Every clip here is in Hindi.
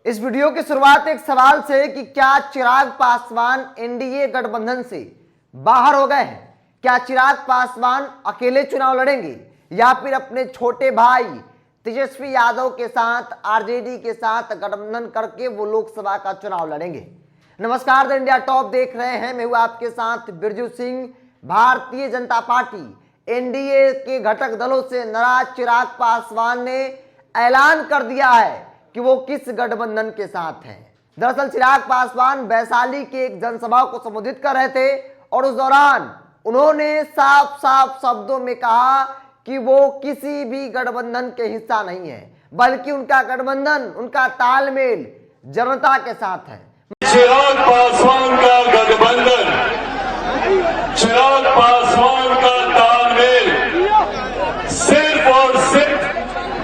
इस वीडियो की शुरुआत एक सवाल से कि क्या चिराग पासवान एनडीए गठबंधन से बाहर हो गए हैं? क्या चिराग पासवान अकेले चुनाव लड़ेंगे या फिर अपने छोटे भाई तेजस्वी यादव के साथ आरजेडी के साथ गठबंधन करके वो लोकसभा का चुनाव लड़ेंगे? नमस्कार, द इंडिया टॉप देख रहे हैं। मैं हूं आपके साथ बिरजू सिंह। भारतीय जनता पार्टी एनडीए के घटक दलों से नाराज चिराग पासवान ने ऐलान कर दिया है कि वो किस गठबंधन के साथ हैं। दरअसल चिराग पासवान वैशाली के एक जनसभा को संबोधित कर रहे थे और उस दौरान उन्होंने साफ साफ शब्दों में कहा कि वो किसी भी गठबंधन के हिस्सा नहीं है, बल्कि उनका गठबंधन, उनका तालमेल जनता के साथ है। चिराग पासवान का गठबंधन, चिराग पासवान का तालमेल सिर्फ और सिर्फ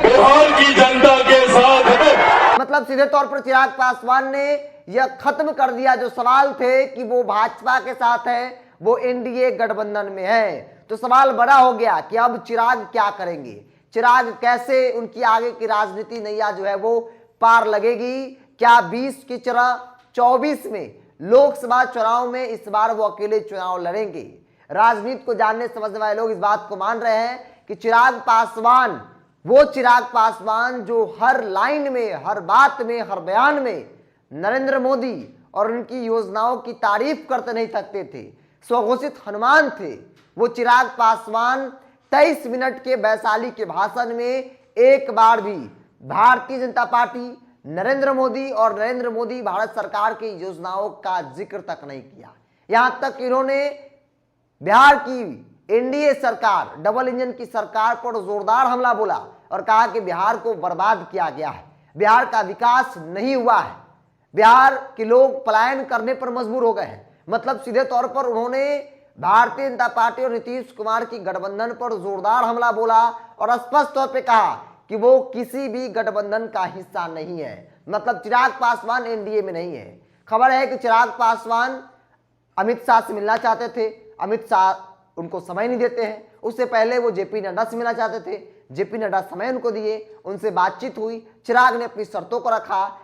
बिहार की जनता के साथ है। मतलब सीधे तौर पर चिराग पासवान ने यह खत्म कर दिया जो सवाल थे कि वो भाजपा के साथ है, वो एनडीए गठबंधन में है। तो सवाल बड़ा हो गया कि अब चिराग क्या करेंगे, चिराग कैसे उनकी आगे की राजनीति नैया जो है वो पार लगेगी? क्या 20 की तरह 24 में लोकसभा चुनाव में इस बार वो अकेले चुनाव लड़ेंगे? राजनीति को जानने समझने वाले लोग इस बात को मान रहे हैं कि चिराग पासवान, वो चिराग पासवान जो हर लाइन में, हर बात में, हर बयान में नरेंद्र मोदी और उनकी योजनाओं की तारीफ करते नहीं थकते थे, स्वघोषित हनुमान थे, वो चिराग पासवान 23 मिनट के वैशाली के भाषण में एक बार भी भारतीय जनता पार्टी, नरेंद्र मोदी और नरेंद्र मोदी भारत सरकार की योजनाओं का जिक्र तक नहीं किया। यहां तक इन्होंने बिहार की एनडीए सरकार, डबल इंजन की सरकार पर जोरदार हमला बोला और कहा कि बिहार को बर्बाद किया गया है, बिहार का विकास नहीं हुआ है, बिहार के लोग पलायन करने पर मजबूर हो गए हैं। मतलब सीधे तौर पर उन्होंने भारतीय जनता पार्टी और नीतीश कुमार की गठबंधन पर जोरदार हमला बोला और स्पष्ट तौर पे कहा कि वो किसी भी गठबंधन का हिस्सा नहीं है। मतलब चिराग पासवान एनडीए में नहीं है। खबर है कि चिराग पासवान अमित शाह से मिलना चाहते थे, अमित शाह उनको समय नहीं देते हैं। उससे पहले वो जेपी नड्डा से मिलना चाहते थे, जेपी नड्डा समय उनको दिए, उनसे बातचीत हुई, चिराग ने अपनी शर्तों को रखा,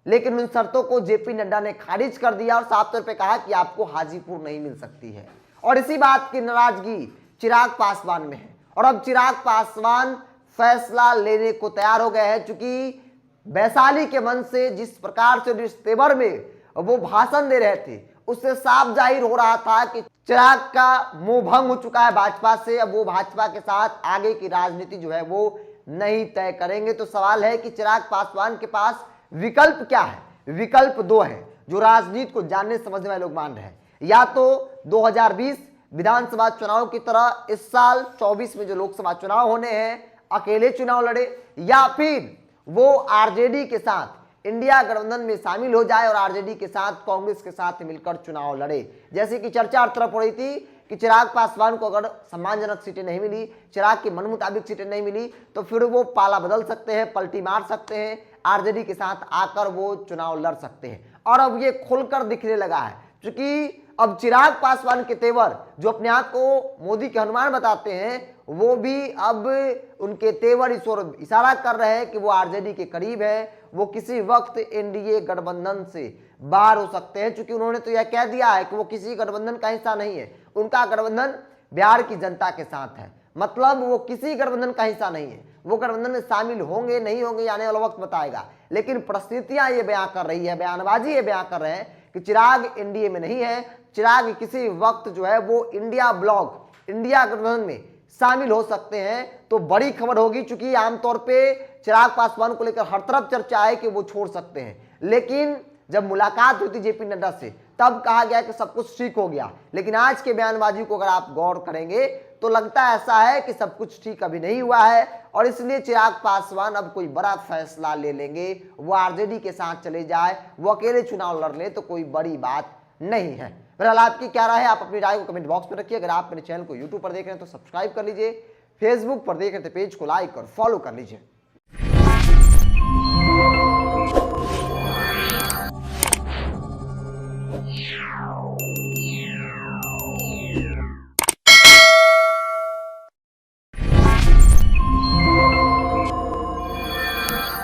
लेकिन उन शर्तों को जेपी नड्डा ने खारिज कर दिया और साफ तौर पे कहा कि आपको हाजीपुर नहीं मिल सकती है। और इसी बात की नाराजगी चिराग पासवान में है और अब चिराग पासवान फैसला लेने को तैयार हो गए हैं, चूंकि वैशाली के मन से जिस प्रकार से जिस तेवर में वो भाषण दे रहे थे उससे साफ जाहिर हो रहा था कि चिराग का मोह भंग हो चुका है भाजपा से। अब वो भाजपा के साथ आगे की राजनीति जो है वो नहीं तय करेंगे। तो सवाल है कि चिराग पासवान के पास विकल्प क्या है? विकल्प दो है जो राजनीति को जानने समझने वाले लोग मान रहे हैं। या तो 2020 विधानसभा चुनाव की तरह इस साल 24 में जो लोकसभा चुनाव होने हैं अकेले चुनाव लड़े, या फिर वो आरजेडी के साथ इंडिया गठबंधन में शामिल हो जाए और आरजेडी के साथ, कांग्रेस के साथ मिलकर चुनाव लड़े। जैसे कि चर्चा हर तरफ हो रही थी कि चिराग पासवान को अगर सम्मानजनक सीटें नहीं मिली, चिराग के मन मुताबिक सीटें नहीं मिली, तो फिर वो पाला बदल सकते हैं, पलटी मार सकते हैं, आरजेडी के साथ आकर वो चुनाव लड़ सकते हैं। और अब ये खुलकर दिखने लगा है, क्योंकि अब चिराग पासवान के तेवर, जो अपने आप को मोदी के हनुमान बताते हैं, वो भी अब उनके तेवर इस ओर इशारा कर रहे हैं कि वो आरजेडी के करीब है, वो किसी वक्त एनडीए गठबंधन से बाहर हो सकते हैं। क्योंकि उन्होंने तो यह कह दिया है कि वो किसी गठबंधन का हिस्सा नहीं है, उनका गठबंधन बिहार की जनता के साथ है। मतलब वो किसी गठबंधन का हिस्सा नहीं है, वो गठबंधन में शामिल होंगे नहीं होंगे आने वाला वक्त बताएगा। लेकिन परिस्थितियां ये बयां कर रही है, बयानबाजी ये बयां कर रहे हैं कि चिराग एनडीए में नहीं है, चिराग किसी वक्त जो है वो इंडिया ब्लॉक, इंडिया गठबंधन में शामिल हो सकते हैं। तो बड़ी खबर होगी, चूंकि आमतौर पे चिराग पासवान को लेकर हर तरफ चर्चा है कि वो छोड़ सकते हैं। लेकिन जब मुलाकात हुई थी जेपी नड्डा से तब कहा गया कि सब कुछ ठीक हो गया। लेकिन आज के बयानबाजी को अगर आप गौर करेंगे तो लगता ऐसा है कि सब कुछ ठीक अभी नहीं हुआ है और इसलिए चिराग पासवान अब कोई बड़ा फैसला ले लेंगे, वो आरजेडी के साथ चले जाए, वो अकेले चुनाव लड़ ले तो कोई बड़ी बात नहीं है। बहरहाल आपकी क्या राय है? आप अपनी राय को कमेंट बॉक्स में रखिए। अगर आप मेरे चैनल को यूट्यूब पर देख रहे हैं तो सब्सक्राइब कर लीजिए, फेसबुक पर देख रहे हैं तो पेज को लाइक और फॉलो कर लीजिए।